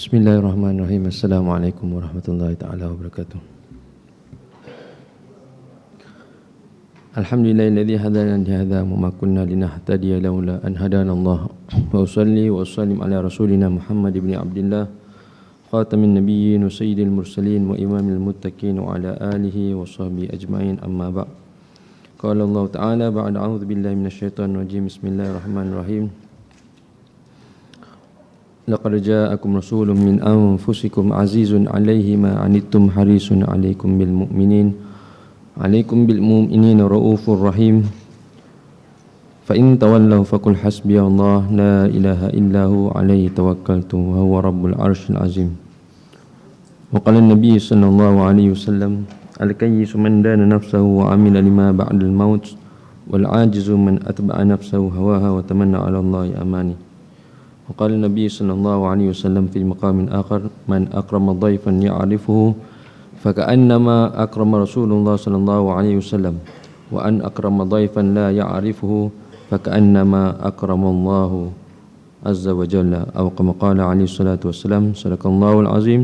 Bismillahirrahmanirrahim. Assalamualaikum warahmatullahi taala wabarakatuh. Alhamdulillahilladzi hadana li hadza wa ma kunna linahtadiya laula an hadana Allah. Wa usalli wa usallim ala rasulina Muhammad ibn Abdullah khatamin nabiyyin wa sayyidil mursalin wa imamil muttaqin wa ala alihi wa sahbihi ajma'in, amma ba'd. Qala Allah ta'ala ba'da a'udzu billahi minasyaitonir rajim. Bismillahirrahmanirrahim. Laqad ja'akum rasulun min anfusikum azizun 'alaihi ma 'anittum harisun 'alaikum bil mu'minina raufur rahim. Fa in tawallaw faqul hasbiyallahu la ilaha illa hu 'alaihi tawakkaltu wa huwa rabbul 'arsyil 'azim. Wa qala an-nabiy sallallahu alaihi wasallam al-kayyisu man dana nafsahu wa 'amila lima ba'dal maut wal 'ajizu man atba'a nafsahu hawaha wa tamanna 'ala Allahi amani. وقال النبي صلى الله عليه وسلم في مقام آخر من أكرم ضيفا يعرفه فكأنما أكرم رسول الله صلى الله عليه وسلم وأن أكرم ضيفا لا يعرفه فكأنما أكرم الله عز وجل أو كما قال عليه الصلاة والسلام صدق الله العظيم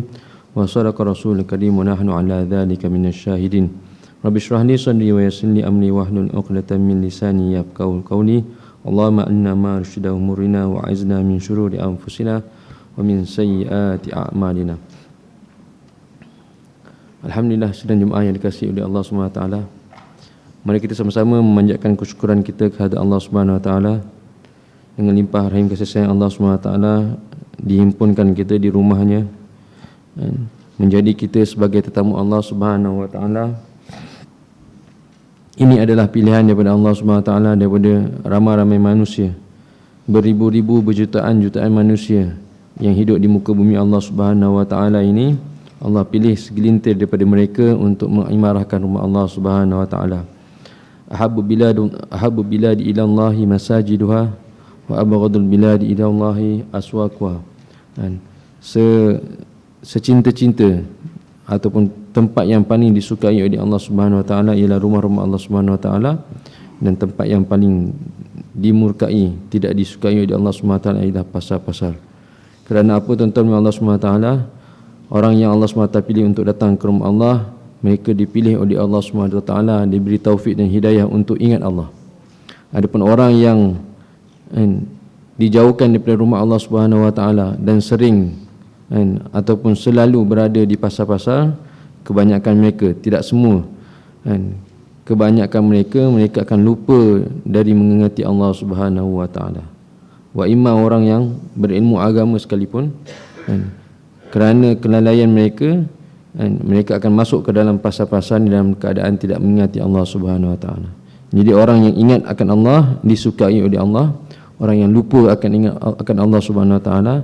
وصدق رسول الكريم ونحن على ذلك من الشاهدين. رب اشرح لي صدري ويسر لي أمري واحلل عقدة من لساني يفقهوا قولي. Allahumma anna ma rusyida umurina wa a'izna min syururi anfusina wa min sayyiati a'malina. Alhamdulillah, sidang jemaah yang dikasihi oleh Allah Subhanahu wa taala. Mari kita sama-sama memanjatkan kesyukuran kita kepada Allah Subhanahu wa taala. Dengan limpah rahim kasih sayang Allah Subhanahu wa taala dihimpunkan kita di rumahnya, menjadi kita sebagai tetamu Allah Subhanahu wa taala. Ini adalah pilihan daripada Allah SWT daripada ramai-ramai manusia, beribu-ribu, berjutaan-jutaan manusia yang hidup di muka bumi Allah SWT ini. Allah pilih segelintir daripada mereka untuk mengimarahkan rumah Allah SWT. Ahabbu biladi ilallahi masajiduha wa abghadul biladi ilallahi aswaquha. Secinta-cinta ataupun tempat yang paling disukai oleh Allah Subhanahu wa taala ialah rumah-rumah Allah Subhanahu wa taala, dan tempat yang paling dimurkai, tidak disukai oleh Allah Subhanahu wa taala ialah pasar-pasar. Kerana apa, tuan-tuan Allah Subhanahu wa taala, orang yang Allah Subhanahu wa taala pilih untuk datang ke rumah Allah, mereka dipilih oleh Allah Subhanahu wa taala, diberi taufik dan hidayah untuk ingat Allah. Adapun orang yang dijauhkan daripada rumah Allah Subhanahu wa taala dan sering ataupun selalu berada di pasar-pasar, kebanyakan mereka, tidak semua, kebanyakan mereka akan lupa dari mengingati Allah Subhanahu wa taala. Wa imma orang yang berilmu agama sekalipun, kerana kelalaian mereka, mereka akan masuk ke dalam pasar-pasar dalam keadaan tidak mengingati Allah Subhanahu wa taala. Jadi orang yang ingat akan Allah disukai oleh Allah. Orang yang lupa akan ingat akan Allah Subhanahu wa taala,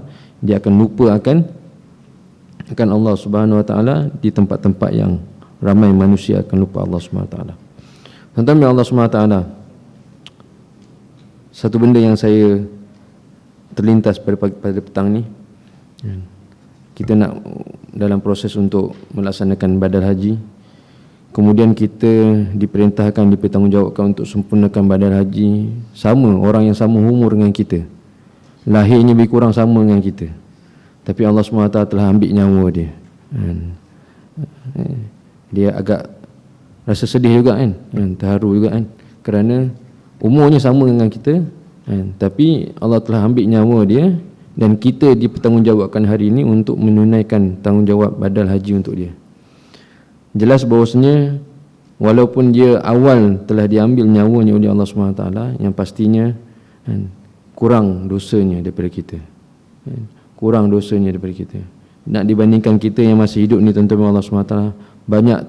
dia akan lupa akan Allah Subhanahu wa taala di tempat-tempat yang ramai manusia akan lupa Allah Subhanahu wa taala. Tuan-tuan Allah Subhanahu wa taala, satu benda yang saya terlintas pada petang ni, kita nak dalam proses untuk melaksanakan badal haji. Kemudian kita dipertanggungjawabkan untuk sempurnakan badal haji. Sama, orang yang sama umur dengan kita, lahirnya lebih kurang sama dengan kita, tapi Allah SWT telah ambil nyawa dia. Dia agak rasa sedih juga kan, terharu juga kan, kerana umurnya sama dengan kita, tapi Allah telah ambil nyawa dia, dan kita dipertanggungjawabkan hari ini untuk menunaikan tanggungjawab badal haji untuk dia. Jelas bahawasanya walaupun dia awal telah diambil nyawanya oleh Allah SWT, yang pastinya kurang dosanya daripada kita, Nak dibandingkan kita yang masih hidup ni, tuan-tuan Allah SWT,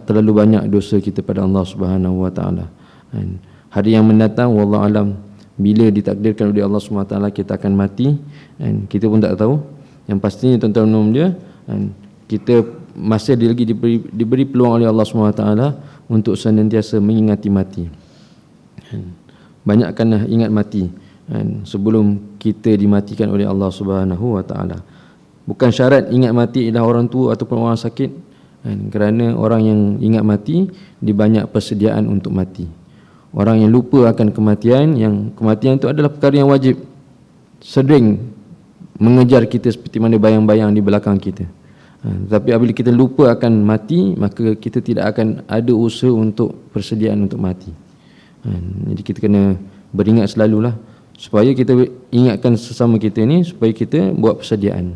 terlalu banyak dosa kita pada Allah Subhanahu wa taala. Hari yang mendatang, wallahu alam, bila ditakdirkan oleh Allah SWT kita akan mati, kita pun tak tahu. Yang pastinya, tuan-tuan dia, kita masih lagi diberi peluang oleh Allah SWT untuk senantiasa mengingati mati. Banyakkanlah ingat mati sebelum kita dimatikan oleh Allah Subhanahu wa taala. Bukan syarat ingat mati ialah orang tua ataupun orang sakit, kerana orang yang ingat mati dia banyak persediaan untuk mati. Orang yang lupa akan kematian, yang kematian itu adalah perkara yang wajib, sering mengejar kita seperti mana bayang-bayang di belakang kita. Tapi apabila kita lupa akan mati, maka kita tidak akan ada usaha untuk persediaan untuk mati. Jadi kita kena beringat selalulah supaya kita ingatkan sesama kita ni, supaya kita buat persediaan.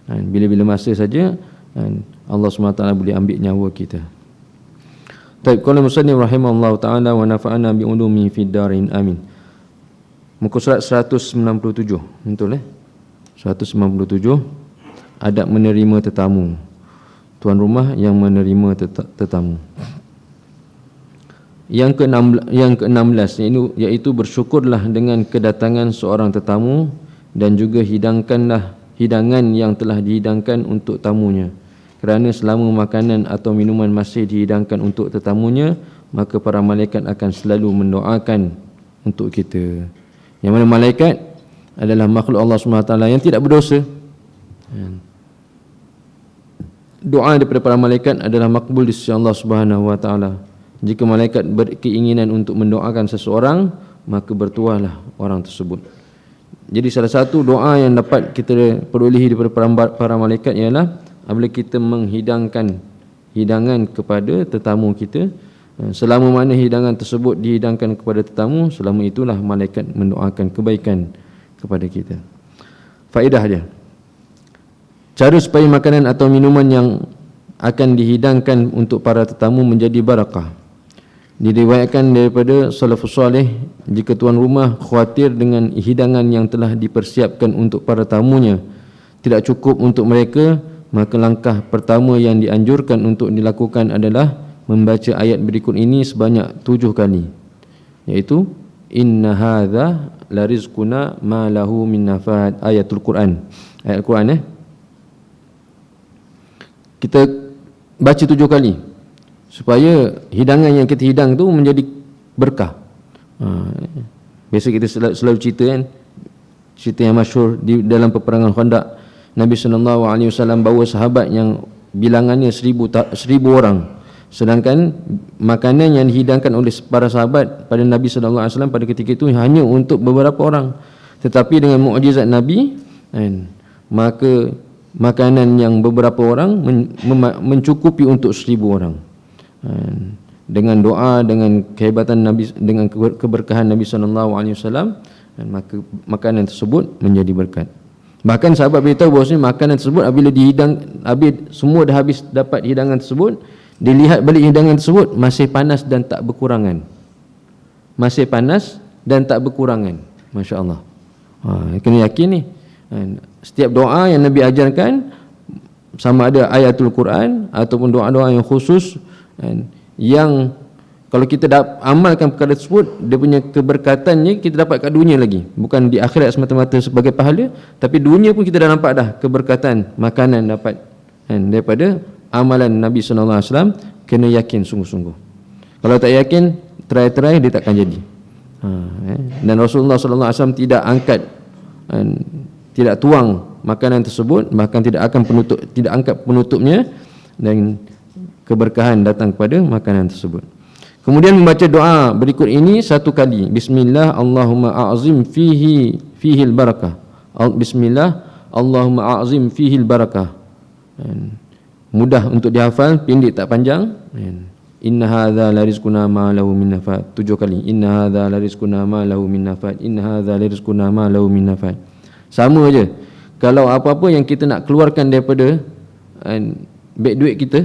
Bila-bila masa saja Allah SWT boleh ambil nyawa kita. Baik, qala musannif rahimahullahu taala wa nafa'ana bi ulumi fid darin amin. Muka surat 197, betul 197, adab menerima tetamu. Tuan rumah yang menerima tetamu. Yang ke-16 iaitu bersyukurlah dengan kedatangan seorang tetamu dan juga hidangkanlah hidangan yang telah dihidangkan untuk tamunya. Kerana selama makanan atau minuman masih dihidangkan untuk tetamunya, maka para malaikat akan selalu mendoakan untuk kita. Yang mana malaikat adalah makhluk Allah SWT yang tidak berdosa. Doa daripada para malaikat adalah makbul di sisi Allah Subhanahu wa taala. Jika malaikat berkeinginan untuk mendoakan seseorang, maka bertuahlah orang tersebut. Jadi salah satu doa yang dapat kita perolehi daripada para malaikat ialah apabila kita menghidangkan hidangan kepada tetamu kita, selama mana hidangan tersebut dihidangkan kepada tetamu, selama itulah malaikat mendoakan kebaikan kepada kita. Faedah dia, cara supaya makanan atau minuman yang akan dihidangkan untuk para tetamu menjadi barakah. Diriwayatkan daripada salafus salih, jika tuan rumah khawatir dengan hidangan yang telah dipersiapkan untuk para tamunya tidak cukup untuk mereka, maka langkah pertama yang dianjurkan untuk dilakukan adalah membaca ayat berikut ini sebanyak 7 kali, iaitu inna hadza la rizquna ma lahu min nafad. Ayatul Quran, ayat Quran kita baca 7 kali supaya hidangan yang kita hidang tu menjadi berkah. Biasa kita selalu cerita kan, cerita yang masyhur di dalam peperangan Khandaq, Nabi SAW bawa sahabat yang bilangannya 1000 orang, sedangkan makanan yang dihidangkan oleh para sahabat pada Nabi SAW pada ketika itu hanya untuk beberapa orang. Tetapi dengan mukjizat Nabi, maka makanan yang beberapa orang mencukupi untuk 1000 orang. Dengan doa, dengan kehebatan Nabi, dengan keberkahan Nabi SAW, maka makanan tersebut menjadi berkat. Bahkan sahabat beritahu bahawasanya makanan tersebut apabila semua dah habis dapat hidangan tersebut, dilihat balik hidangan tersebut masih panas dan tak berkurangan. Masih panas dan tak berkurangan. Masya Allah. Kena yakin ni. Setiap doa yang Nabi ajarkan, sama ada ayatul Quran ataupun doa-doa yang khusus, yang kalau kita amalkan perkara tersebut, dia punya keberkatannya kita dapat kat dunia lagi, bukan di akhirat semata-mata sebagai pahala, tapi dunia pun kita dah nampak dah keberkatan makanan dapat daripada amalan Nabi SAW. Kena yakin sungguh-sungguh. Kalau tak yakin, try dia takkan jadi. Dan Rasulullah SAW tidak angkat, tidak tuang makanan tersebut, bahkan tidak angkat penutupnya, dan keberkahan datang kepada makanan tersebut. Kemudian membaca doa berikut ini 1 kali. Bismillah Allahumma a'zim fihi barakah. Bismillah Allahumma a'zim fihi barakah. Mudah untuk dihafal, pendek tak panjang. Inna hadza la rizquna ma lahu min nafad. 7 kali. Inna hadza la rizquna ma lahu min nafad. Inna hadza la rizquna ma lahu min nafad. Sama aja. Kalau apa-apa yang kita nak keluarkan daripada beg duit kita,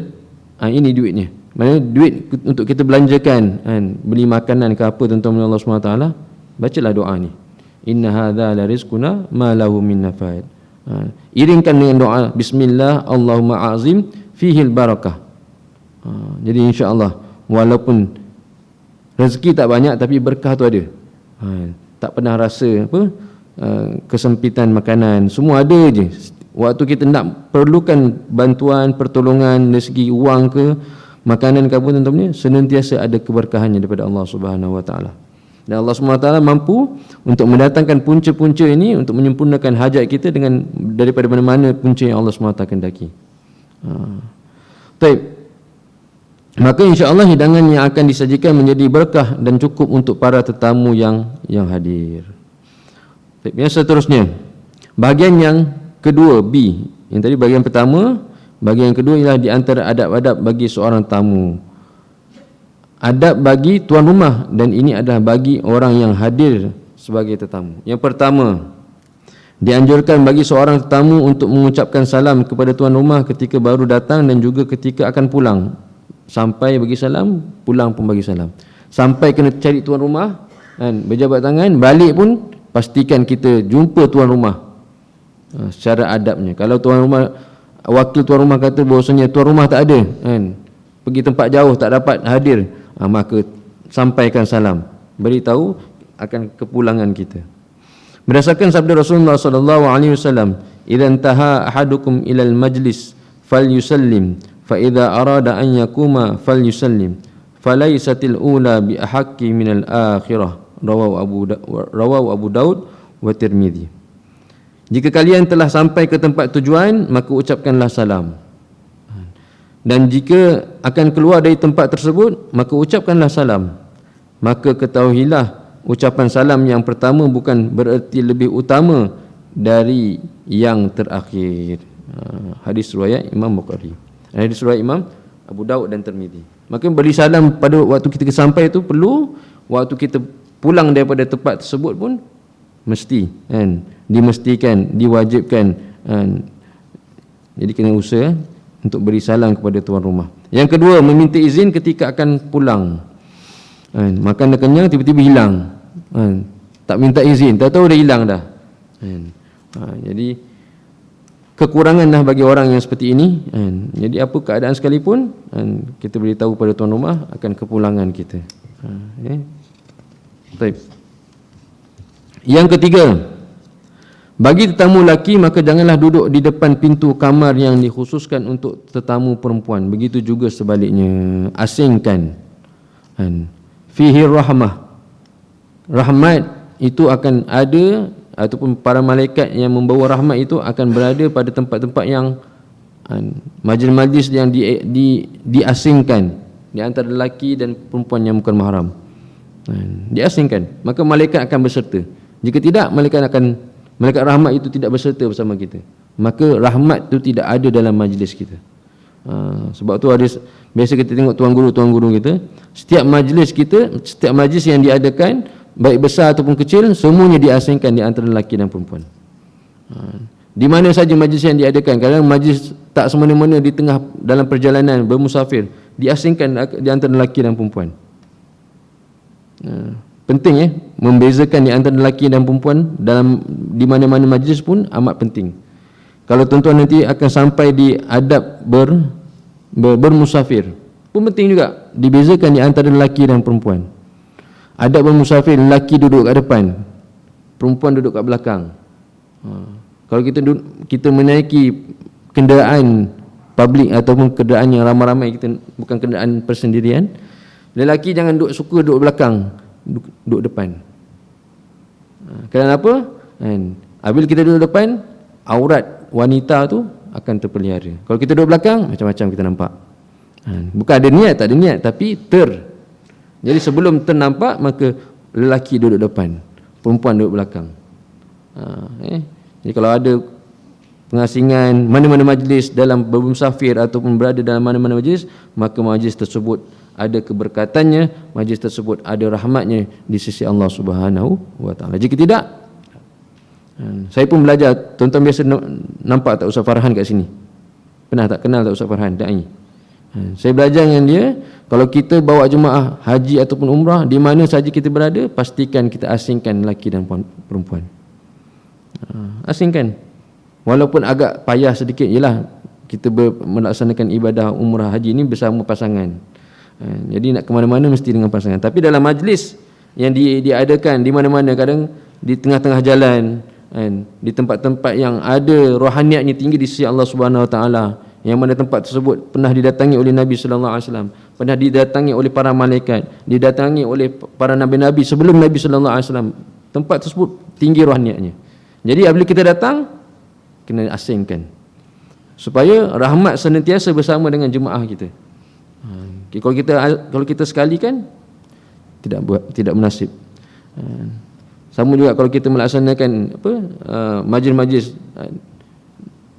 ini duitnya. Maksudnya duit untuk kita belanjakan, beli makanan ke apa, tuan-tuan Allah SWT, bacalah doa ni. Inna hadza la rizquna ma lahu min nafad. Iringkan dengan doa Bismillah Allahumma a'zim fihi barakah. Jadi insya-Allah walaupun rezeki tak banyak, tapi berkah tu ada. Tak pernah rasa kesempitan makanan, semua ada je. Waktu kita nak perlukan bantuan, pertolongan dari segi wang ke, makanan ke apa, tuan-tuan, senantiasa ada keberkahannya daripada Allah Subhanahu Wa Taala. Dan Allah Subhanahu Wa Taala mampu untuk mendatangkan punca-punca ini untuk menyempurnakan hajat kita dengan daripada mana-mana punca yang Allah Subhanahu Wa Taala kehendaki. Baik. Maka insya-Allah hidangan yang akan disajikan menjadi berkah dan cukup untuk para tetamu yang hadir. Baik, yang seterusnya, bahagian yang kedua, B. Yang tadi bahagian pertama, bahagian kedua ialah di antara adab-adab bagi seorang tamu. Adab bagi tuan rumah, dan ini adalah bagi orang yang hadir sebagai tetamu. Yang pertama, dianjurkan bagi seorang tetamu untuk mengucapkan salam kepada tuan rumah ketika baru datang dan juga ketika akan pulang. Sampai bagi salam, pulang pun bagi salam. Sampai kena cari tuan rumah, kan, berjabat tangan, balik pun pastikan kita jumpa tuan rumah. Secara adabnya. Kalau tuan rumah, wakil tuan rumah kata bahawasanya tuan rumah tak ada, kan, pergi tempat jauh tak dapat hadir, maka sampaikan salam, beritahu akan kepulangan kita. Berdasarkan sabda Rasulullah sallallahu alaihi wasallam, "Idza intaha ahadukum ila al-majlis falyusallim, fa idza arada an yakuma falyusallim, falaysatil ula bi ahaqqi min al-akhirah." Rawahu Abu Daud wa Tirmizi. Jika kalian telah sampai ke tempat tujuan, maka ucapkanlah salam. Dan jika akan keluar dari tempat tersebut, maka ucapkanlah salam. Maka ketahuilah, ucapan salam yang pertama bukan bererti lebih utama dari yang terakhir. Hadis riwayat Imam Bukhari. Hadis riwayat Imam Abu Daud dan Tirmizi. Maka beri salam pada waktu kita sampai itu perlu, waktu kita pulang daripada tempat tersebut pun mesti, kan, dimestikan, diwajibkan, kan. Jadi kena usaha untuk beri salam kepada tuan rumah. Yang kedua, meminta izin ketika akan pulang, kan. Makan dah kenyang, tiba-tiba hilang, kan. Tak minta izin, tak tahu dah hilang dah, kan. Jadi kekurangan dah bagi orang yang seperti ini, kan. Jadi apa keadaan sekalipun, kan, kita beritahu pada tuan rumah akan kepulangan kita. Baik. Yang ketiga, bagi tetamu lelaki maka janganlah duduk di depan pintu kamar yang dikhususkan untuk tetamu perempuan. Begitu juga sebaliknya, asingkan. Fihi rahmah. Rahmat itu akan ada, ataupun para malaikat yang membawa rahmat itu akan berada pada tempat-tempat yang majlis-majlis yang diasingkan di antara lelaki dan perempuan yang bukan mahram. Diasingkan, maka malaikat akan berserta. Jika tidak, malaikat rahmat itu tidak berserta bersama kita, maka rahmat itu tidak ada dalam majlis kita. Sebab tu ada, biasa kita tengok tuan guru kita, setiap majlis kita, setiap majlis yang diadakan, baik besar ataupun kecil, semuanya diasingkan di antara lelaki dan perempuan. Di mana saja majlis yang diadakan, kadang majlis tak semena-mena di tengah dalam perjalanan bermusafir, diasingkan di antara lelaki dan perempuan. Penting, membezakan di antara lelaki dan perempuan dalam di mana-mana majlis pun amat penting. Kalau tuan-tuan nanti akan sampai di adab bermusafir pun penting juga dibezakan di antara lelaki dan perempuan. Adab bermusafir, lelaki duduk kat depan, perempuan duduk kat belakang. Kalau kita menaiki kenderaan publik ataupun kenderaan yang ramai-ramai, kita bukan kenderaan persendirian, lelaki jangan suka duduk belakang, duduk depan. Kenapa? Apabila kita duduk depan, aurat wanita tu akan terpelihara. Kalau kita duduk belakang, macam-macam kita nampak. Bukan ada niat, tak ada niat, tapi jadi sebelum ternampak, maka lelaki duduk depan, perempuan duduk belakang. Jadi kalau ada pengasingan mana-mana majlis dalam bermusafir ataupun berada dalam mana-mana majlis, maka majlis tersebut ada keberkatannya, majlis tersebut ada rahmatnya di sisi Allah Subhanahu wa taala. Jika tidak, saya pun belajar, tuan-tuan biasa nampak tak Ustaz Farhan kat sini? Pernah tak kenal tak Ustaz Farhan dai? Saya belajar dengan dia, kalau kita bawa jemaah haji ataupun umrah, di mana saja kita berada, pastikan kita asingkan lelaki dan perempuan. Asingkan. Walaupun agak payah sedikit, ialah kita melaksanakan ibadah umrah haji ini bersama pasangan. Jadi nak ke mana-mana mesti dengan pasangan. Tapi dalam majlis yang diadakan di mana-mana, kadang di tengah-tengah jalan, di tempat-tempat yang ada rohaniatnya tinggi di sisi Allah Subhanahu wa taala, yang mana tempat tersebut pernah didatangi oleh Nabi sallallahu alaihi wasallam, pernah didatangi oleh para malaikat, didatangi oleh para nabi-nabi sebelum Nabi sallallahu alaihi wasallam. Tempat tersebut tinggi rohaniatnya. Jadi apabila kita datang, kena asingkan supaya rahmat senantiasa bersama dengan jemaah kita. Kalau kita sekali kan tidak munasib. Sama juga kalau kita melaksanakan majlis-majlis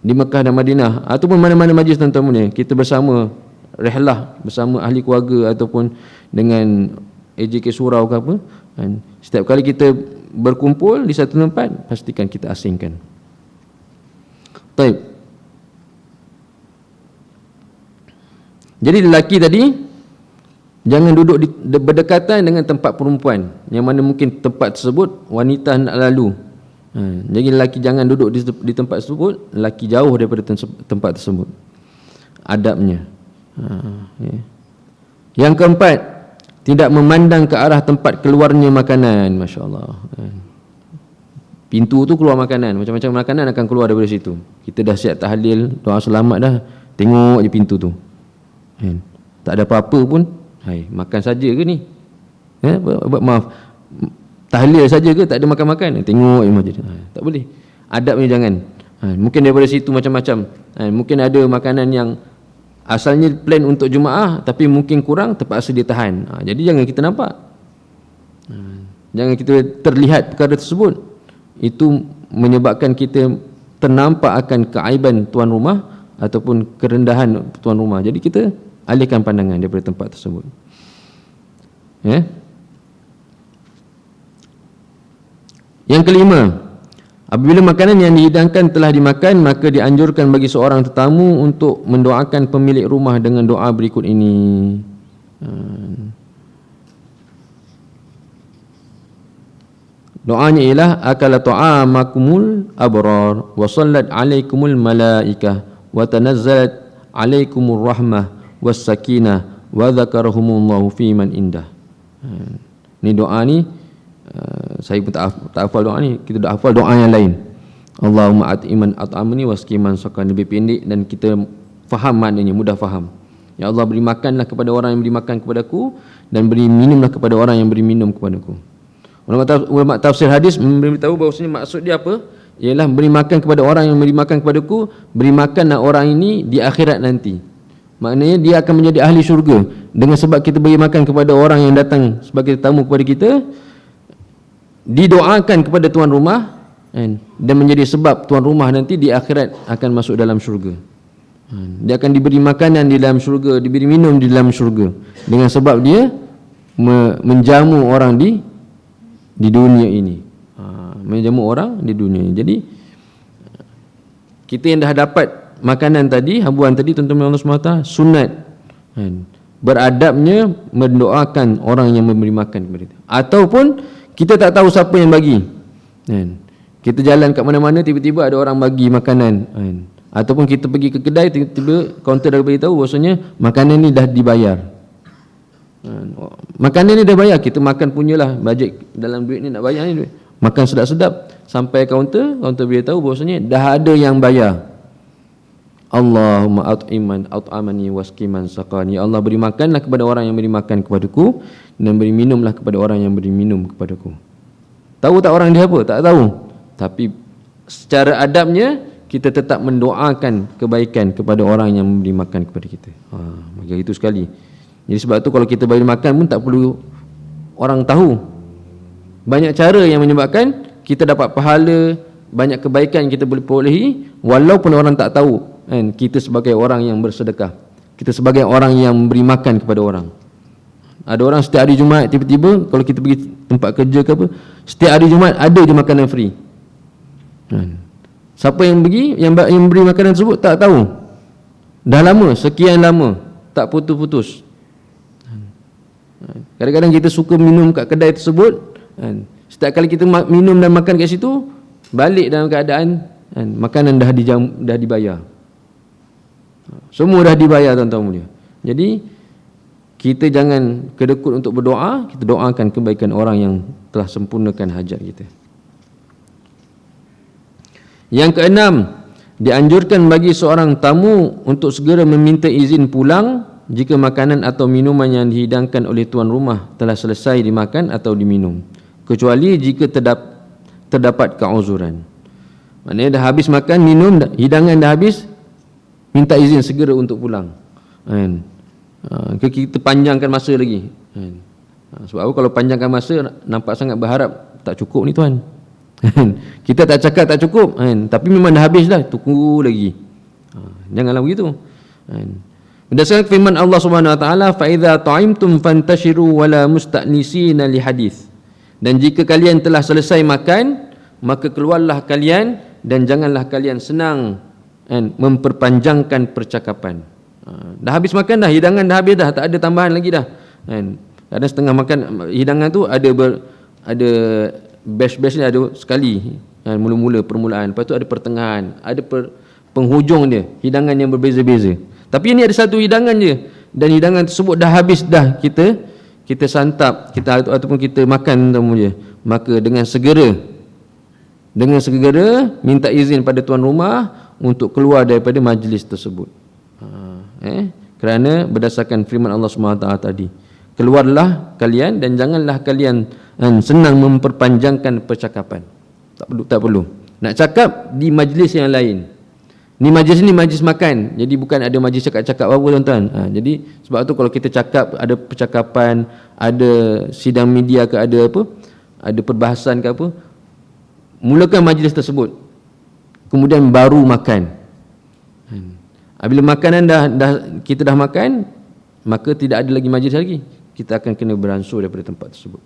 di Mekah dan Madinah ataupun mana-mana majlis tuan-tuan mulia, kita bersama rehlah bersama ahli keluarga ataupun dengan AJK surau ke apa, kan, setiap kali kita berkumpul di satu tempat, pastikan kita asingkan. Baik. Jadi lelaki tadi jangan duduk berdekatan dengan tempat perempuan yang mana mungkin tempat tersebut wanita nak lalu. Jadi lelaki jangan duduk di tempat tersebut, lelaki jauh daripada tempat tersebut. Adabnya. Yang keempat, tidak memandang ke arah tempat keluarnya makanan. Masya Allah. Pintu tu keluar makanan, macam-macam makanan akan keluar daripada situ. Kita dah siap tahlil, doa selamat dah, tengok je pintu tu. Tak ada apa-apa pun, makan saja ke ni? Maaf, tahlil saja ke, tak ada makan-makan? Tengok je macam tu. Tak boleh. Adabnya jangan. Mungkin daripada situ macam-macam. Mungkin ada makanan yang asalnya plan untuk Jumaah tapi mungkin kurang, terpaksa dia tahan. Jadi jangan kita nampak. Jangan kita terlihat perkara tersebut. Itu menyebabkan kita ternampak akan keaiban tuan rumah ataupun kerendahan tuan rumah. Jadi kita alihkan pandangan daripada tempat tersebut. Yang kelima, apabila makanan yang dihidangkan telah dimakan, maka dianjurkan bagi seorang tetamu untuk mendoakan pemilik rumah dengan doa berikut ini. Doanya ialah akala ta'amakumul abrar wa sallat alaikumul malaikah wa tanazzalat alaikumur rahmah was sakinah wa dzakarahumullahu fi man indah. Ni doa ni saya pun tak hafal doa ni, kita dah hafal doa yang lain. Allahumma at'iman at'amni waskiman sakan, lebih pendek dan kita faham maknanya, mudah faham. Ya Allah, beri makanlah kepada orang yang beri makan kepadaku dan beri minumlah kepada orang yang beri minum kepadaku. Ulama tafsir hadis memberitahu bahawasanya maksud dia apa? Ialah beri makan kepada orang yang beri makan kepadaku, beri makanlah orang ini di akhirat nanti. Maknanya dia akan menjadi ahli syurga dengan sebab kita beri makan kepada orang yang datang sebagai tetamu kepada kita, didoakan kepada tuan rumah, dan menjadi sebab tuan rumah nanti di akhirat akan masuk dalam syurga. Dia akan diberi makanan di dalam syurga, diberi minum di dalam syurga dengan sebab dia menjamu orang di dunia ini. Menjamu orang di dunia ini. Jadi kita yang dah dapat makanan tadi, habuan tadi, tuan-tuan Allah SWT, sunat beradabnya mendoakan orang yang memberi makan kepada kita. Ataupun kita tak tahu siapa yang bagi, kita jalan kat mana-mana, tiba-tiba ada orang bagi makanan, ataupun kita pergi ke kedai, tiba-tiba kaunter dah beritahu bahawasanya makanan ni dah dibayar. Makanan ni dah bayar, kita makan punyalah, bajet dalam duit ni nak bayar ni duit. Makan sedap-sedap, sampai kaunter beritahu bahawasanya dah ada yang bayar. Allahumma at'amani waskiman saqani. Ya Allah, beri makanlah kepada orang yang beri makan kepadaku dan beri minumlah kepada orang yang beri minum kepadaku. Tahu tak orang dia apa? Tak tahu. Tapi secara adabnya kita tetap mendoakan kebaikan kepada orang yang memberi makan kepada kita. Maka itu sekali. Jadi sebab tu kalau kita bagi makan pun tak perlu orang tahu. Banyak cara yang menyebabkan kita dapat pahala, banyak kebaikan kita boleh perolehi walaupun orang tak tahu. Kita sebagai orang yang bersedekah, kita sebagai orang yang beri makan kepada orang. Ada orang setiap hari Jumaat, tiba-tiba kalau kita pergi tempat kerja ke apa, setiap hari Jumaat ada je makanan free. Siapa yang bagi, yang beri makanan tersebut tak tahu. Dah lama, sekian lama, tak putus-putus. Kadang-kadang kita suka minum kat kedai tersebut, setiap kali kita minum dan makan kat situ, balik dalam keadaan makanan dah dibayar. Semua dah dibayar, tuan-tuan mulia. Jadi kita jangan kedekut untuk berdoa, kita doakan kebaikan orang yang telah sempurnakan hajat kita. Yang keenam, dianjurkan bagi seorang tamu untuk segera meminta izin pulang jika makanan atau minuman yang dihidangkan oleh tuan rumah telah selesai dimakan atau diminum, kecuali jika terdapat keuzuran. Maknanya dah habis makan, minum, hidangan dah habis, minta izin segera untuk pulang. Kita panjangkan masa lagi. Sebab apa? Kalau panjangkan masa, nampak sangat berharap, tak cukup ni tuan. Kita tak cakap tak cukup kan, tapi memang dah habis dah, tunggu lagi. Janganlah begitu kan. Berdasarkan firman Allah Subhanahu wa taala, fa idza ta'imtum fantashiru wala musta'nisina li hadis. Dan jika kalian telah selesai makan, maka keluarlah kalian dan janganlah kalian senang kan, memperpanjangkan percakapan. Dah habis makan dah, hidangan dah habis dah, tak ada tambahan lagi dah kan. Kadang setengah makan hidangan tu ada batch ni, ada sekali kan, mula-mula permulaan, lepas tu ada pertengahan, ada penghujung dia, hidangan yang berbeza-beza. Tapi ini ada satu hidangan je, dan hidangan tersebut dah habis dah, kita santap, kita ataupun kita makan temu je, maka dengan segera minta izin pada tuan rumah untuk keluar daripada majlis tersebut. Kerana berdasarkan firman Allah SWT tadi, keluarlah kalian dan janganlah kalian senang memperpanjangkan percakapan. Tak perlu. Nak cakap di majlis yang lain. Ni majlis ni majlis makan. Jadi bukan ada majlis cakap-cakap apa tuan-tuan. Jadi sebab tu kalau kita cakap, ada percakapan, ada sidang media ke, ada apa, ada perbahasan ke apa, mulakan majlis tersebut, kemudian baru makan. Bila makanan kita dah makan, maka tidak ada lagi majlis lagi, kita akan kena beransur daripada tempat tersebut.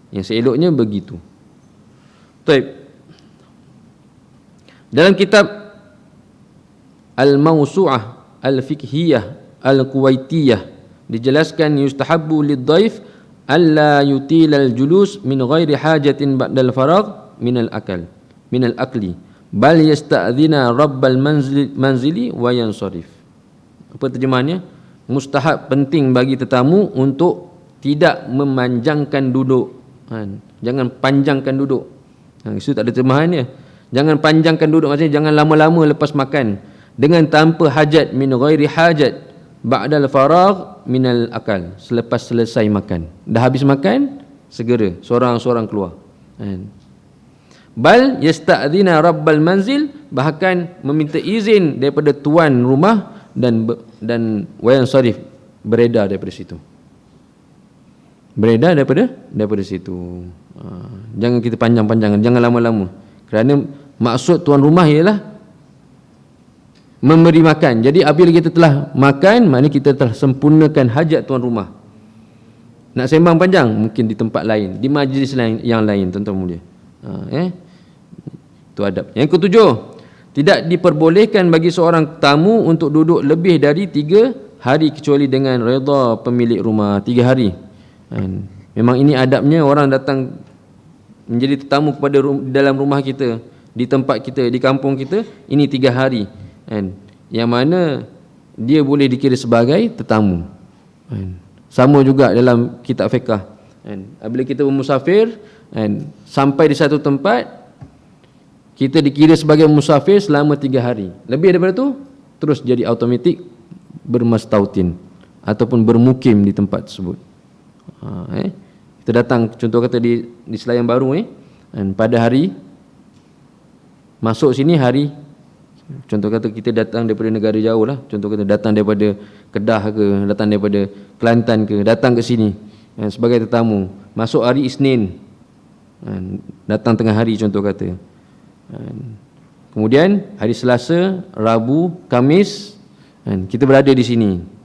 Yang seeloknya begitu. Baik. Dalam kitab Al-Mawsu'ah Al-Fiqhiyah Al-Kuwaitiyah dijelaskan, yustahabbu lid-dhaif alla yutila al-julus min ghairi hajatin ba'dal faragh min al-akli bal yasta'dhina rabbal manzili wa yansarif. Apa terjemahannya? Mustahab, penting bagi tetamu untuk tidak memanjangkan duduk. Jangan panjangkan duduk. Itu tak ada terjemahannya. Jangan panjangkan duduk, maksudnya jangan lama-lama lepas makan dengan tanpa hajat, min ghairi hajat ba'dal faragh minal akal, selepas selesai makan. Dah habis makan, segera seorang-seorang keluar. Bal yasta'dhina rabbal manzil, bahkan meminta izin daripada tuan rumah dan wayan sarif, beredar daripada situ. Beredar daripada situ. Jangan kita panjang-panjangan, jangan lama-lama. Kerana maksud tuan rumah ialah memberi makan. Jadi apabila kita telah makan, maknanya kita telah sempurnakan hajat tuan rumah. Nak sembang panjang, mungkin di tempat lain, di majlis lain, yang lain, tuan-tuan mulia. Itu adab. Yang ketujuh, tidak diperbolehkan bagi seorang tamu untuk duduk lebih dari 3 hari kecuali dengan redha pemilik rumah. 3 hari. Memang ini adabnya, orang datang menjadi tetamu kepada dalam rumah kita, di tempat kita, di kampung kita, ini 3 hari yang mana dia boleh dikira sebagai tetamu. Sama juga dalam kitab fiqh. Apabila kita bermusafir sampai di satu tempat, kita dikira sebagai musafir selama 3 hari. Lebih daripada tu, terus jadi automatik bermastautin ataupun bermukim di tempat tersebut. Kita datang, contoh kata di Selayang Baru pada hari masuk sini, hari contoh kata kita datang daripada negara jauh lah, contoh kata datang daripada Kedah ke, datang daripada Kelantan ke, datang ke sini sebagai tetamu, masuk hari Isnin, datang tengah hari contoh kata, kemudian hari Selasa, Rabu, Khamis kita berada di sini.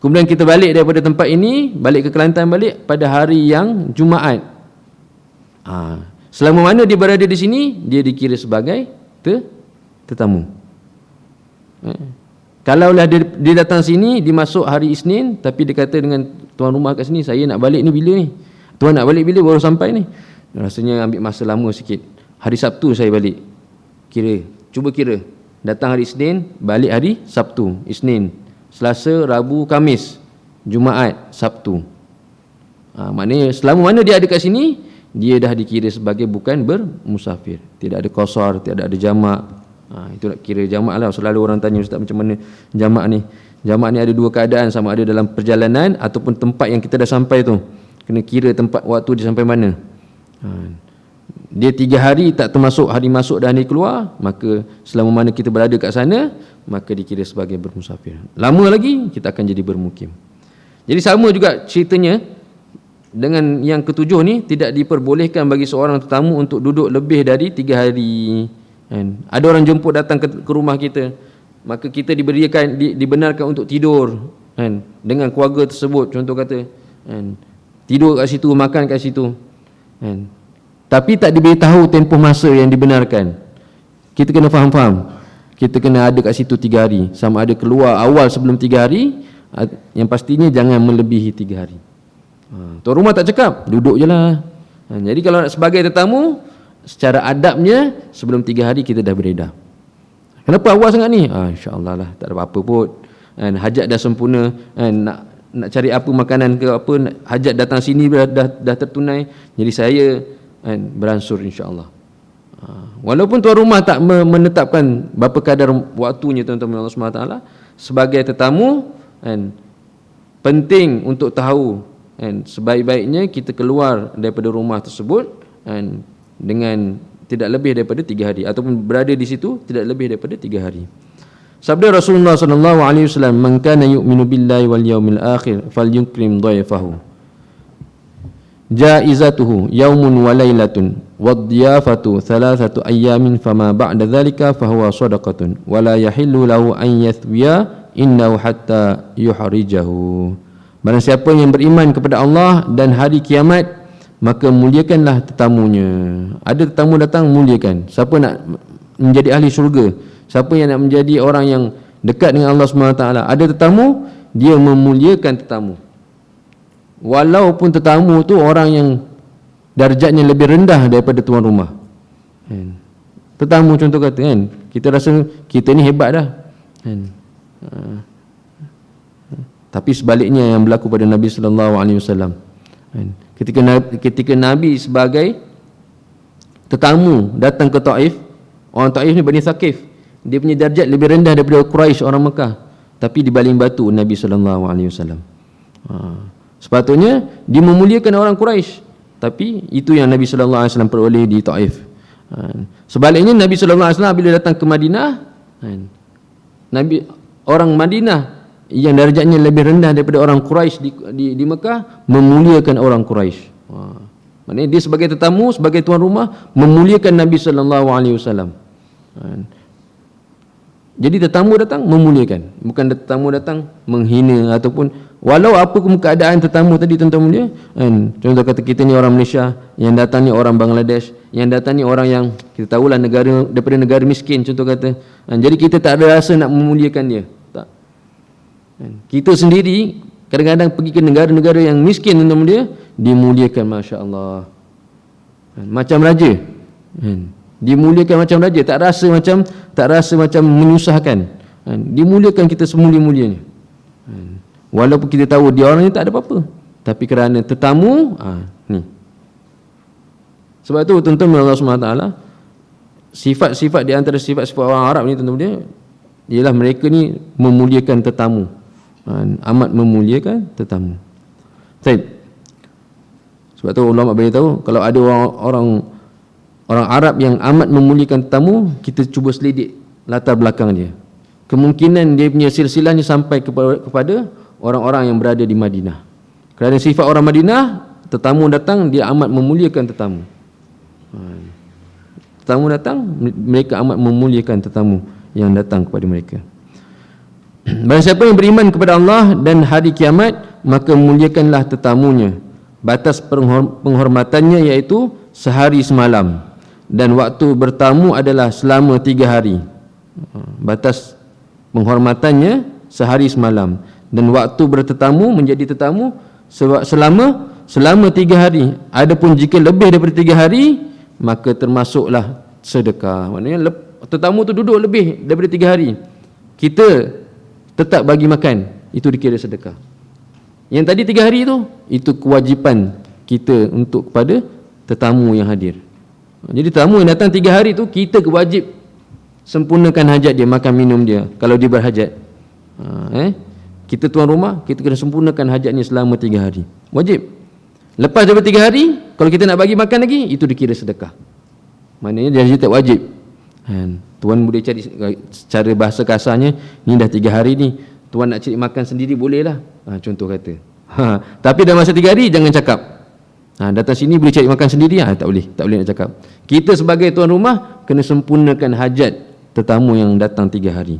Kemudian kita balik daripada tempat ini, balik ke Kelantan balik pada hari yang Jumaat. Selama mana dia berada di sini, dia dikira sebagai tetamu. Kalaulah dia datang sini, dia masuk hari Isnin, tapi dia kata dengan tuan rumah kat sini, saya nak balik ni bila ni? Tuan nak balik bila? Baru sampai ni. Rasanya ambil masa lama sikit. Hari Sabtu saya balik. Cuba kira. Datang hari Isnin, balik hari Sabtu. Isnin, Selasa, Rabu, Khamis, Jumaat, Sabtu. Maknanya selama mana dia ada kat sini, dia dah dikira sebagai bukan bermusafir. Tidak ada qasar, tidak ada jamak. Itu nak kira jamak lah. Selalu orang tanya, Ustaz macam mana jamak ni? Jamak ni ada 2 keadaan, sama ada dalam perjalanan ataupun tempat yang kita dah sampai tu. Kena kira tempat waktu dia sampai mana. Dia 3 hari tak termasuk hari masuk dan hari keluar, maka selama mana kita berada kat sana, maka dikira sebagai bermusafir. Lama lagi kita akan jadi bermukim. Jadi sama juga ceritanya dengan yang ketujuh ni, tidak diperbolehkan bagi seorang tetamu untuk duduk lebih dari 3 hari. Kan? Ada orang jemput datang ke rumah kita, maka kita dibenarkan untuk tidur, kan? Dengan keluarga tersebut, contoh kata, kan? Tidur kat situ, makan kat situ, kan? Tapi tak diberitahu tempoh masa yang dibenarkan. Kita kena faham-faham. Kita kena ada kat situ 3 hari. Sama ada keluar awal sebelum 3 hari, yang pastinya jangan melebihi 3 hari. Tuan rumah tak cakap, duduk je lah. Jadi kalau sebagai tetamu, secara adabnya sebelum 3 hari kita dah beredar. Kenapa awal sangat ni? InsyaAllah lah, tak ada apa-apa pun. Hajat dah sempurna, nak cari apa makanan ke apa, hajat datang sini dah tertunai. Jadi saya beransur insyaAllah. Walaupun tuan rumah tak menetapkan berapa kadar waktunya, tuan-tuan Allah SWT, sebagai tetamu, penting untuk tahu, sebaik-baiknya kita keluar daripada rumah tersebut dengan tidak lebih daripada 3 hari, ataupun berada di situ tidak lebih daripada 3 hari. Sabda Rasulullah sallallahu alaihi wasallam, "Man kana yu'minu billahi wal yawmil akhir falyukrim dhayfahu. Jaizatuhu yaumun wa lailatun wad diyafatu 3 ayyamin fama ba'da dhalika fahuwa shadaqatun wa la yahillu lahu an yathwiya innahu hatta yuhrijahu." Barang siapa yang beriman kepada Allah dan hari kiamat, maka muliakanlah tetamunya. Ada tetamu datang, muliakan. Siapa nak menjadi ahli syurga, siapa yang nak menjadi orang yang dekat dengan Allah SWT, ada tetamu, dia memuliakan tetamu. Walaupun tetamu tu orang yang darjatnya lebih rendah daripada tuan rumah. Tetamu contoh kata, kan, kita rasa kita ni hebat dah, kan. Tapi sebaliknya yang berlaku pada Nabi sallallahu alaihi wasallam. Ketika Nabi sebagai tetamu datang ke Taif, orang Taif ni Bani Thaqif, dia punya darjat lebih rendah daripada Quraisy, orang Mekah, tapi dibaling batu Nabi sallallahu alaihi wasallam. Sepatutnya dia memuliakan orang Quraisy, tapi itu yang Nabi sallallahu alaihi wasallam peroleh di Taif. Sebaliknya Nabi sallallahu alaihi wasallam bila datang ke Madinah, orang Madinah yang darjatnya lebih rendah daripada orang Quraisy di Mekah memuliakan orang Quraisy. Maknanya dia sebagai tetamu, sebagai tuan rumah, memuliakan Nabi sallallahu alaihi wasallam. Jadi tetamu datang memuliakan, bukan tetamu datang menghina ataupun walau apa pun keadaan tetamu tadi, tuan-tuan mulia. Contoh kata kita ni orang Malaysia, yang datang ni orang Bangladesh, yang datang ni orang yang kita tahulah daripada negara miskin, contoh kata. Jadi kita tak ada rasa nak memuliakan dia. Tak. Kita sendiri kadang-kadang pergi ke negara-negara yang miskin, tuan-tuan mulia, dimuliakan, masya-Allah. Macam raja. Dimuliakan macam raja, tak rasa macam menyusahkan. Dimuliakan kita semulia-mulianya. Walaupun kita tahu dia orang ni tak ada apa-apa, tapi kerana tetamu, ni. Sebab tu tuan-tuan Allah SWT, sifat-sifat di antara sifat-sifat orang Arab ni, tuan-tuan dia, ialah mereka ni memuliakan tetamu. Amat memuliakan tetamu. Baik. Sebab tu ulama beritahu, kalau ada orang Arab yang amat memuliakan tetamu, kita cuba selidik latar belakang dia. Kemungkinan dia punya silsilahnya sampai kepada orang-orang yang berada di Madinah. Kerana sifat orang Madinah, tetamu datang, dia amat memuliakan tetamu. Tetamu datang, mereka amat memuliakan tetamu yang datang kepada mereka. Barang siapa yang beriman kepada Allah dan hari kiamat, maka muliakanlah tetamunya. Batas penghormatannya iaitu sehari semalam, dan waktu bertamu adalah selama 3 hari. Batas penghormatannya sehari semalam, dan waktu bertetamu menjadi tetamu selama 3 hari. Adapun jika lebih daripada 3 hari, maka termasuklah sedekah. Maknanya tetamu tu duduk lebih daripada 3 hari, kita tetap bagi makan, itu dikira sedekah. Yang tadi 3 hari itu kewajipan kita untuk kepada tetamu yang hadir. Jadi tetamu yang datang 3 hari tu, kita wajib sempurnakan hajat dia, makan minum dia. Kalau dia berhajat, kita tuan rumah, kita kena sempurnakan hajatnya selama 3 hari. Wajib. Lepas daripada 3 hari, kalau kita nak bagi makan lagi, itu dikira sedekah. Maknanya dia tak wajib. Tuan boleh cari, secara bahasa kasarnya, ni dah 3 hari ni, tuan nak cari makan sendiri boleh lah, contoh kata. Tapi dalam masa 3 hari jangan cakap. Datang sini boleh cari makan sendiri, tak boleh nak cakap. Kita sebagai tuan rumah kena sempurnakan hajat tetamu yang datang 3 hari.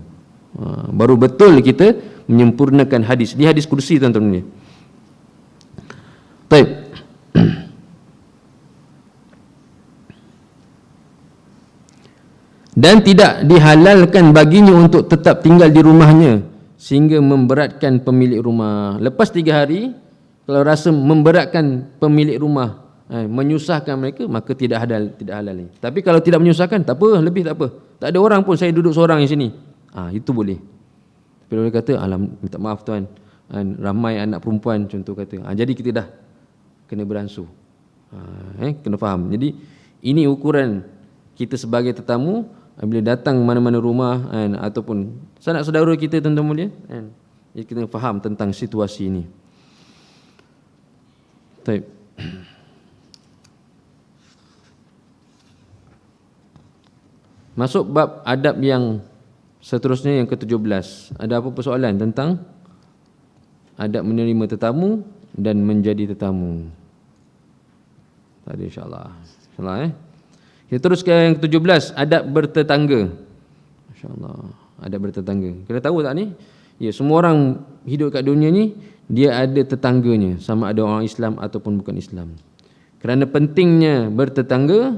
Baru betul kita menyempurnakan hadis. Ini hadis kursi tuan-tuan ni. Baik. Dan tidak dihalalkan baginya untuk tetap tinggal di rumahnya sehingga memberatkan pemilik rumah. Lepas 3 hari, kalau rasa memberatkan pemilik rumah, menyusahkan mereka, maka tidak halal ni. Tapi kalau tidak menyusahkan, tak apa, lebih tak apa. Tak ada orang pun, saya duduk seorang di sini. Itu boleh. Tapi dia kata, minta maaf tuan, ramai anak perempuan contoh kata. Jadi kita dah kena beransur. Kena faham. Jadi ini ukuran kita sebagai tetamu bila datang mana-mana rumah ataupun sanak saudara kita tuan-tuan mulia, jadi kita faham tentang situasi ini. Baik. Masuk bab adab yang seterusnya, yang ke-17. Ada apa persoalan tentang adab menerima tetamu dan menjadi tetamu? Tak ada, insyaAllah. InsyaAllah Kita teruskan yang ke-17, adab bertetangga. InsyaAllah, adab bertetangga. Kita tahu tak ni? Ya, semua orang hidup kat dunia ni, dia ada tetangganya, sama ada orang Islam ataupun bukan Islam. Kerana pentingnya bertetangga,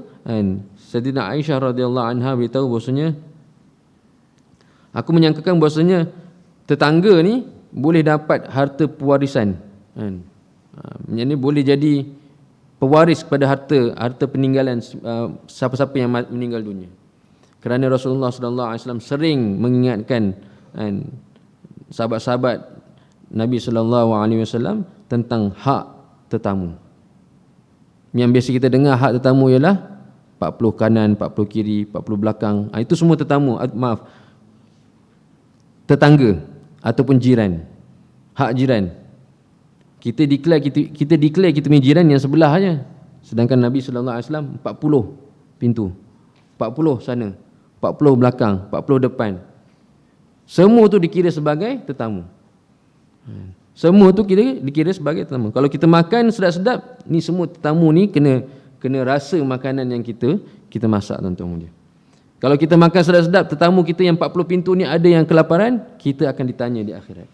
Sayyidina Aisyah radhiyallahu anha beritahu bahasanya, aku menyangkakan bahasanya tetangga ni boleh dapat harta pewarisan. Ini boleh jadi pewaris kepada harta peninggalan siapa-siapa yang meninggal dunia. Kerana Rasulullah sallallahu alaihi wasallam sering mengingatkan sahabat-sahabat Nabi sallallahu alaihi wasallam tentang hak tetamu. Yang biasa kita dengar hak tetamu ialah 40 kanan, 40 kiri, 40 belakang. Itu semua tetamu, tetangga ataupun jiran. Hak jiran. Kita declare kita punya jiran yang sebelah aja. Sedangkan Nabi sallallahu alaihi wasallam 40 pintu. 40 sana, 40 belakang, 40 depan. Semua tu dikira sebagai tetamu. Semua tu dikira sebagai tetamu. Kalau kita makan sedap-sedap, ni semua tetamu ni kena rasa makanan yang kita masak, tuan-tuan mulia. Kalau kita makan sedap-sedap, tetamu kita yang 40 pintu ni ada yang kelaparan, kita akan ditanya di akhirat.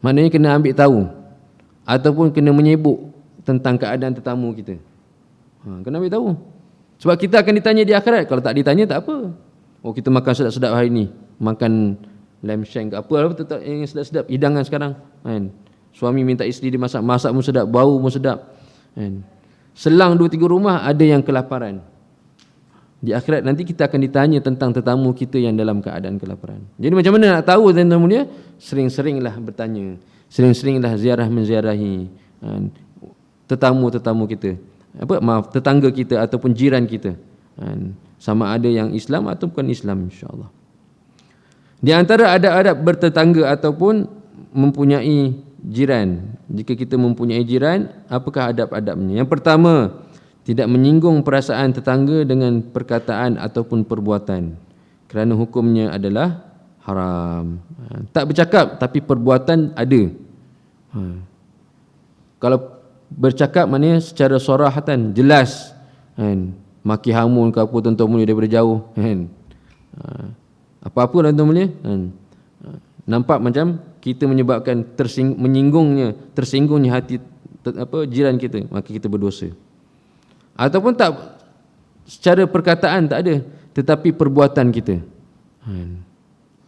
Maknanya kena ambil tahu ataupun kena menyebut tentang keadaan tetamu kita. Kena ambil tahu. Sebab kita akan ditanya di akhirat. Kalau tak ditanya tak apa. Kita makan sedap-sedap hari ni, makan lamb shank apa yang sedap-sedap, hidangan sekarang suami minta isteri dia masak pun sedap, bau pun sedap. Selang 2-3 rumah ada yang kelaparan. Di akhirat nanti kita akan ditanya tentang tetamu kita yang dalam keadaan kelaparan. Jadi macam mana nak tahu, tuan-tuan mulia? Sering-seringlah bertanya, sering-seringlah ziarah menziarahi tetamu-tetamu kita. Tetangga kita ataupun jiran kita. Sama ada yang Islam atau bukan Islam, insya-Allah. Di antara adab-adab bertetangga ataupun mempunyai jiran. Jika kita mempunyai jiran, apakah adab-adabnya? Yang pertama, tidak menyinggung perasaan tetangga dengan perkataan ataupun perbuatan, kerana hukumnya adalah haram. Tak bercakap tapi perbuatan ada. Kalau bercakap maknanya secara sorahatan, jelas, maki hamun ke apa, tuan-tuan mulia daripada jauh, apa-apa tuan-tuan mulia, nampak macam kita menyebabkan tersinggungnya hati jiran kita, maka kita berdosa. Ataupun tak, secara perkataan tak ada, tetapi perbuatan kita.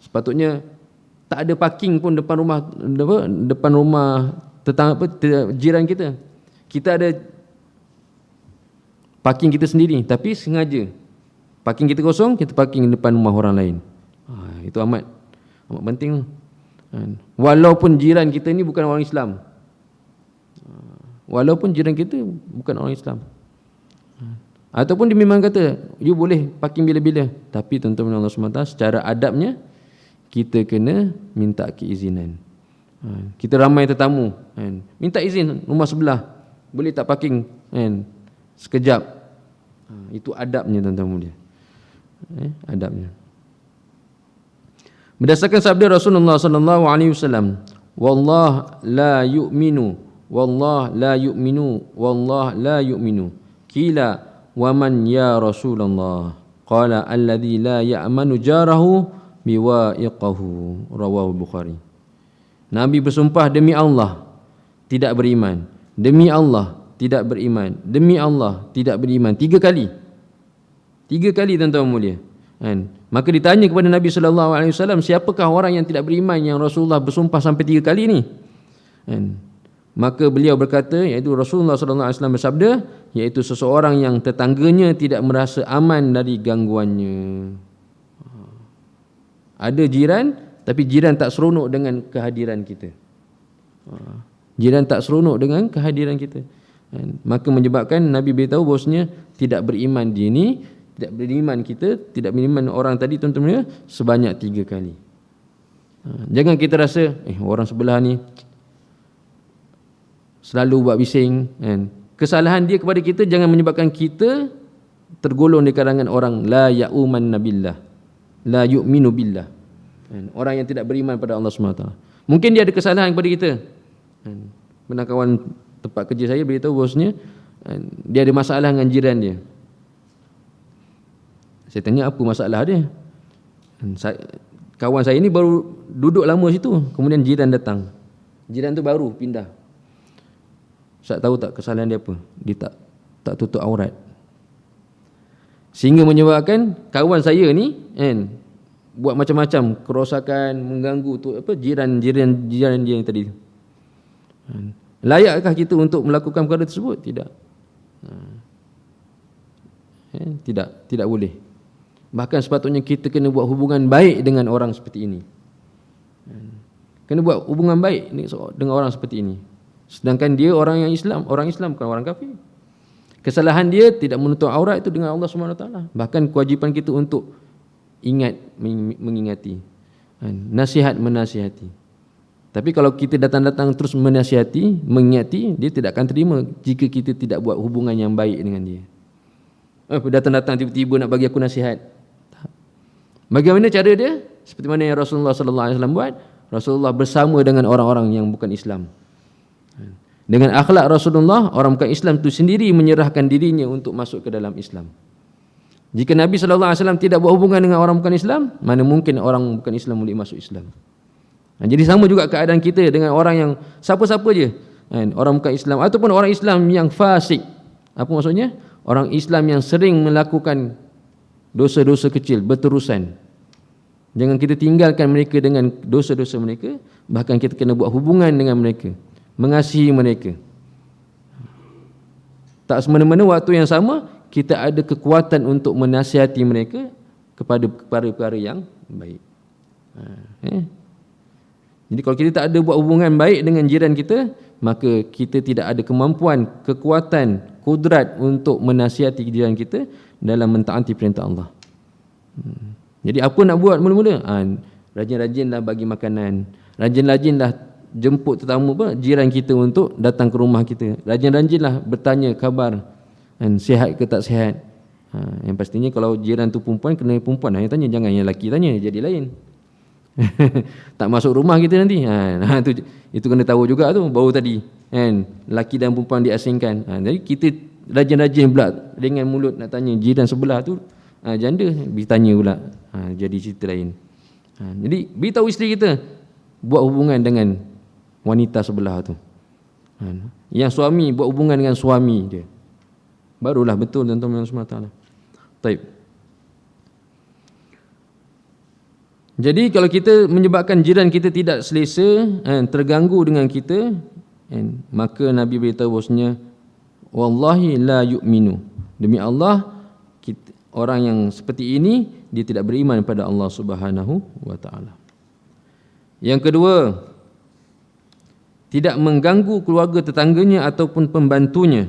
Sepatutnya tak ada parking pun depan rumah jiran kita. Kita ada parking kita sendiri, tapi sengaja parking kita kosong, kita parking depan rumah orang lain. Itu amat penting. Walaupun jiran kita ni bukan orang Islam, ataupun dia memang kata you boleh parking bila-bila, tapi tuan-tuan Allah SWT, secara adabnya kita kena minta keizinan. Kita ramai tetamu, minta izin rumah sebelah, boleh tak parking sekejap. Itu adabnya, tuan-tuan mulia. Adabnya. Berdasarkan sabda Rasulullah sallallahu alaihi wasallam, wallah la yu'minu wallah la yu'minu wallah la yu'minu. Qila wa man ya Rasulullah? Qala alladhi la ya'manu jarahu biwa'iqahu. Rawahu Bukhari. Nabi bersumpah, demi Allah tidak beriman, demi Allah tidak beriman, demi Allah tidak beriman, 3 kali. 3 kali, tuan-tuan mulia. Kan? Maka ditanya kepada Nabi sallallahu alaihi wasallam, siapakah orang yang tidak beriman yang Rasulullah bersumpah sampai 3 kali ni? Kan? Maka beliau berkata, iaitu Rasulullah sallallahu alaihi wasallam bersabda, iaitu seseorang yang tetangganya tidak merasa aman dari gangguannya. Ada jiran, tapi jiran tak seronok dengan kehadiran kita. Jiran tak seronok dengan kehadiran kita. Maka menyebabkan Nabi beritahu bahawasanya tidak beriman dia ni, tidak beriman kita, tidak beriman orang tadi, tuan-tuan, sebanyak 3 kali. Jangan kita rasa orang sebelah ni selalu buat bising, kan? Kesalahan dia kepada kita jangan menyebabkan kita tergolong di kalangan orang la ya'uman nabillah, la yu'minu billah, kan? Orang yang tidak beriman pada Allah SWT. Mungkin dia ada kesalahan kepada kita, kan? Pernah kawan tempat kerja saya beritahu bahawasanya dia ada masalah dengan jiran dia. Saya tanya apa masalah dia. Kawan saya ni baru duduk lama situ, kemudian jiran datang. Jiran tu baru pindah. Ustaz tahu tak kesalahan dia apa? Dia tak tutup aurat. Sehingga menyebabkan kawan saya ni buat macam-macam kerosakan, mengganggu tu jiran dia yang tadi. Layakkah kita untuk melakukan perkara tersebut? Tidak. Tidak boleh. Bahkan sepatutnya kita kena buat hubungan baik dengan orang seperti ini. Kena buat hubungan baik dengan orang seperti ini. Sedangkan dia orang Islam bukan orang kafir. Kesalahan dia tidak menutup aurat itu dengan Allah SWT. Bahkan kewajipan kita untuk ingat, mengingati, nasihat, menasihati. Tapi kalau kita datang-datang terus menasihati, mengingati, dia tidak akan terima jika kita tidak buat hubungan yang baik dengan dia. Datang-datang tiba-tiba nak bagi aku nasihat. Bagaimana cara dia? Seperti mana yang Rasulullah SAW buat. Rasulullah bersama dengan orang-orang yang bukan Islam. Dengan akhlak Rasulullah, orang bukan Islam itu sendiri menyerahkan dirinya untuk masuk ke dalam Islam. Jika Nabi SAW tidak buat hubungan dengan orang bukan Islam, mana mungkin orang bukan Islam boleh masuk Islam. Jadi sama juga keadaan kita dengan orang yang siapa-siapa je, orang bukan Islam ataupun orang Islam yang fasik. Apa maksudnya? Orang Islam yang sering melakukan dosa-dosa kecil berterusan. Jangan kita tinggalkan mereka dengan dosa-dosa mereka, bahkan kita kena buat hubungan dengan mereka, mengasihi mereka. Tak semena-mena waktu yang sama kita ada kekuatan untuk menasihati mereka kepada perkara-perkara yang baik. Jadi kalau kita tak ada buat hubungan baik dengan jiran kita, maka kita tidak ada kemampuan, kekuatan, kudrat untuk menasihati jiran kita dalam mentaati perintah Allah. Jadi apa nak buat mula-mula? Rajin-rajinlah bagi makanan, rajin-rajinlah jemput tetamu jiran kita untuk datang ke rumah kita. Rajin-rajinlah bertanya khabar, sihat ke tak sihat. Yang pastinya kalau jiran tu perempuan, kena perempuan yang tanya, jangan yang lelaki tanya, jadi lain. Tak masuk rumah kita nanti. Itu kena tahu juga tu baru tadi, lelaki dan perempuan diasingkan. Jadi kita rajin-rajin pula dengan mulut nak tanya jiran sebelah tu janda, bertanya pula, jadi cerita lain. Jadi beritahu isteri kita buat hubungan dengan wanita sebelah tu. Yang suami buat hubungan dengan suami dia, barulah betul tuan-tuan SWT. Baik. Jadi kalau kita menyebabkan jiran kita tidak selesa, terganggu dengan kita, maka Nabi beritahu bahasanya wallahi la yu'minu, demi Allah orang yang seperti ini dia tidak beriman pada Allah Subhanahu wa taala. Yang kedua, tidak mengganggu keluarga tetangganya ataupun pembantunya,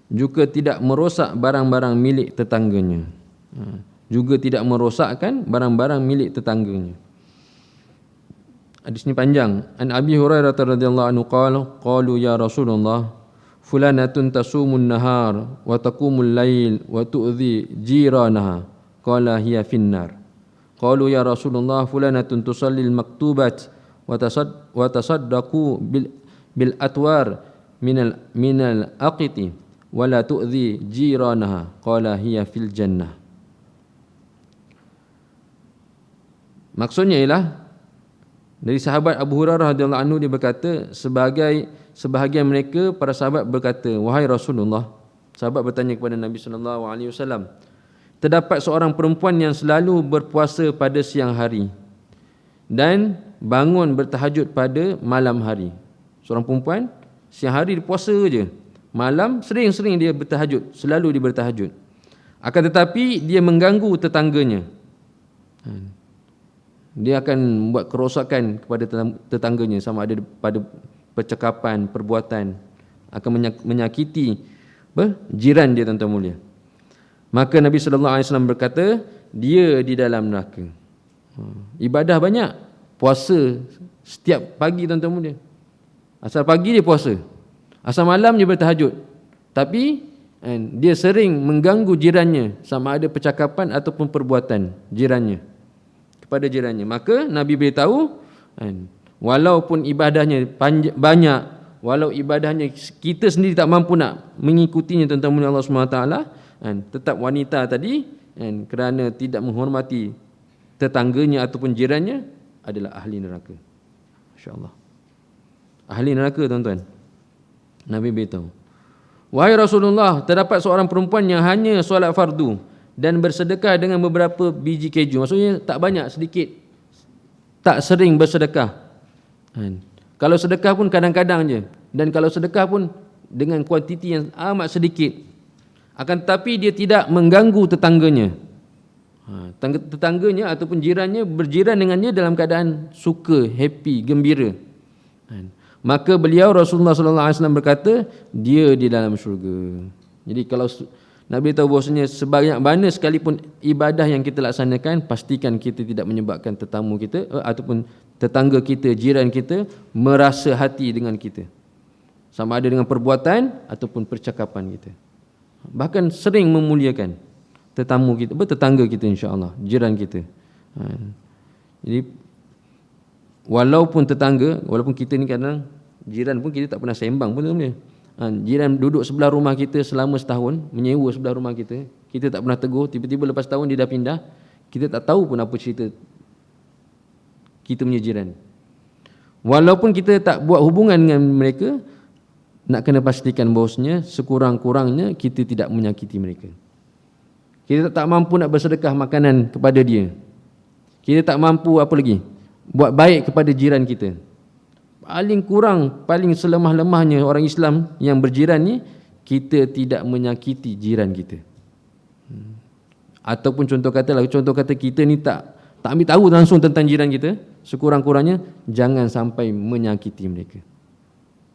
juga tidak merosak barang-barang milik tetangganya. Juga tidak merosakkan barang-barang milik tetangganya. Hadis ini panjang. An Abi Hurairah radhiyallahu anhu qala qalu ya Rasulullah fulanatun tasumun nahar wa taqumul lail wa tu'dhi jiranaha qala hiya finnar. Qalu ya Rasulullah fulanatun tusallil maktubat wa tasaddaqu bil atwar minal aqiti wa la tu'dhi jiranaha qala hiya fil jannah. Maksudnya ialah dari sahabat Abu Hurairah radhiyallahu anhu, dia berkata, sebahagian mereka para sahabat berkata, wahai Rasulullah, sahabat bertanya kepada Nabi sallallahu alaihi wasallam, terdapat seorang perempuan yang selalu berpuasa pada siang hari dan bangun bertahajud pada malam hari. Seorang perempuan siang hari dia puasa je, malam sering-sering dia bertahajud, selalu dia bertahajud. Akan tetapi dia mengganggu tetangganya. Dia akan buat kerosakan kepada tetangganya, sama ada pada percakapan, perbuatan, akan menyakiti jiran dia, tuan-tuan mulia. Maka Nabi sallallahu alaihi wasallam berkata, dia di dalam neraka. Ibadah banyak, puasa setiap pagi, tuan-tuan mulia. Asal pagi dia puasa, asal malam dia bertahajud. Tapi dia sering mengganggu jirannya, sama ada percakapan ataupun perbuatan jirannya, kepada jirannya. Maka Nabi beritahu, walaupun ibadahnya banyak, walau ibadahnya kita sendiri tak mampu nak mengikutinya, tuan-tuan mulia Allah SWT, tetap wanita tadi kerana tidak menghormati tetangganya ataupun jirannya adalah ahli neraka. Masya-Allah. Ahli neraka, tuan-tuan. Nabi beritahu, wahai Rasulullah, terdapat seorang perempuan yang hanya solat fardu dan bersedekah dengan beberapa biji keju. Maksudnya tak banyak, sedikit, tak sering bersedekah. Kalau sedekah pun kadang-kadang je, dan kalau sedekah pun dengan kuantiti yang amat sedikit. Akan tetapi dia tidak mengganggu tetangganya. Tetangganya ataupun jirannya berjiran dengannya dalam keadaan suka, happy, gembira. Maka beliau Rasulullah sallallahu alaihi wasallam berkata, dia di dalam syurga. Jadi kalau Nabi tahu bahawasanya sebanyak mana sekalipun ibadah yang kita laksanakan, pastikan kita tidak menyebabkan tetamu kita ataupun tetangga kita, jiran kita merasa hati dengan kita, sama ada dengan perbuatan ataupun percakapan kita. Bahkan sering memuliakan tetamu kita, tetangga kita, insya-Allah, jiran kita. Jadi walaupun tetangga, walaupun kita ni kadang jiran pun kita tak pernah sembang pun, tuan-tuan. Jiran duduk sebelah rumah kita selama setahun, menyewa sebelah rumah kita, kita tak pernah tegur, tiba-tiba lepas tahun dia dah pindah, kita tak tahu pun apa cerita kita punya jiran. Walaupun kita tak buat hubungan dengan mereka, nak kena pastikan bahawasanya sekurang-kurangnya kita tidak menyakiti mereka. Kita tak mampu nak bersedekah makanan kepada dia, kita tak mampu apa lagi, buat baik kepada jiran kita. Paling kurang, paling selemah-lemahnya orang Islam yang berjiran ni, kita tidak menyakiti jiran kita. Ataupun contoh kata kita ni tak ambil tahu langsung tentang jiran kita, sekurang-kurangnya jangan sampai menyakiti mereka.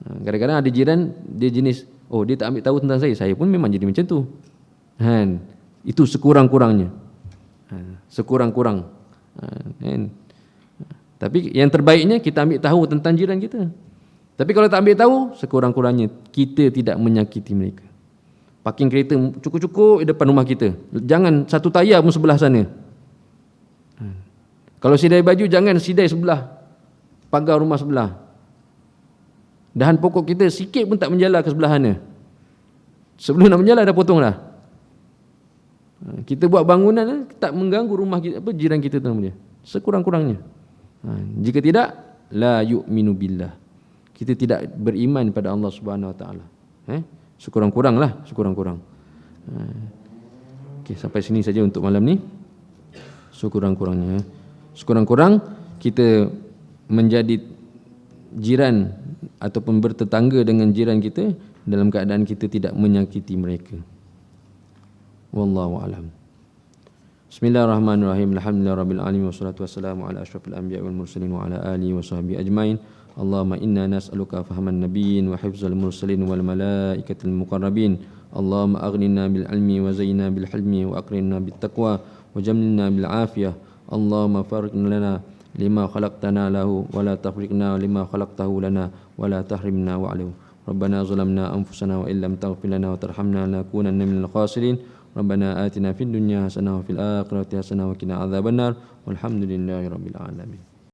Kadang-kadang ada jiran dia jenis, oh dia tak ambil tahu tentang saya pun memang jadi macam tu. Itu sekurang-kurangnya. Sekurang-kurang. Tapi yang terbaiknya kita ambil tahu tentang jiran kita. Tapi kalau tak ambil tahu, sekurang-kurangnya kita tidak menyakiti mereka. Parking kereta cukup-cukup di depan rumah kita, jangan satu tayar pun sebelah sana. Kalau sidai baju, jangan sidai sebelah pagar rumah sebelah. Dahan pokok kita sikit pun tak menjala ke sebelah sana. Sebelum nak menjala dah potong dah. Kita buat bangunan tak mengganggu rumah kita, jiran kita, tuan-tuan. Sekurang-kurangnya. Jika tidak, la yu'minu billah, kita tidak beriman pada Allah Subhanahu Wa Taala. Sekurang-kuranglah, sekurang-kurang. Okey, sampai sini saja untuk malam ni. Sekurang-kurangnya, sekurang-kurang kita menjadi jiran ataupun bertetangga dengan jiran kita dalam keadaan kita tidak menyakiti mereka. Wallahu a'lam. Bismillahirrahmanirrahim. Alhamdulillahirabbil alamin wassalatu wassalamu ala asyrafil anbiya'i wal mursalin wa ala alihi washabbihi ajmain. Allahumma inna nas'aluka fahman nabiyyin wa hifzal mursalin wal malaikatil muqarrabin. Allahumma aghnina bil ilmi wa zayyina bil hilmi wa aqrinna bit taqwa wa jamilna bil afiyah. Allahumma farqna lana lima khalaqtana lahu wa la tafriqna lima khalaqtahu lana wa la tahrimna wa'lahu. Rabbana zalamna anfusana wa illam taghfir lana wa tarhamna lanakunanna minal khasirin. Rabbana atina fid dunya hasanah wa fil akhirati hasanah wa qina adzabannar. Walhamdulillahirabbil alamin.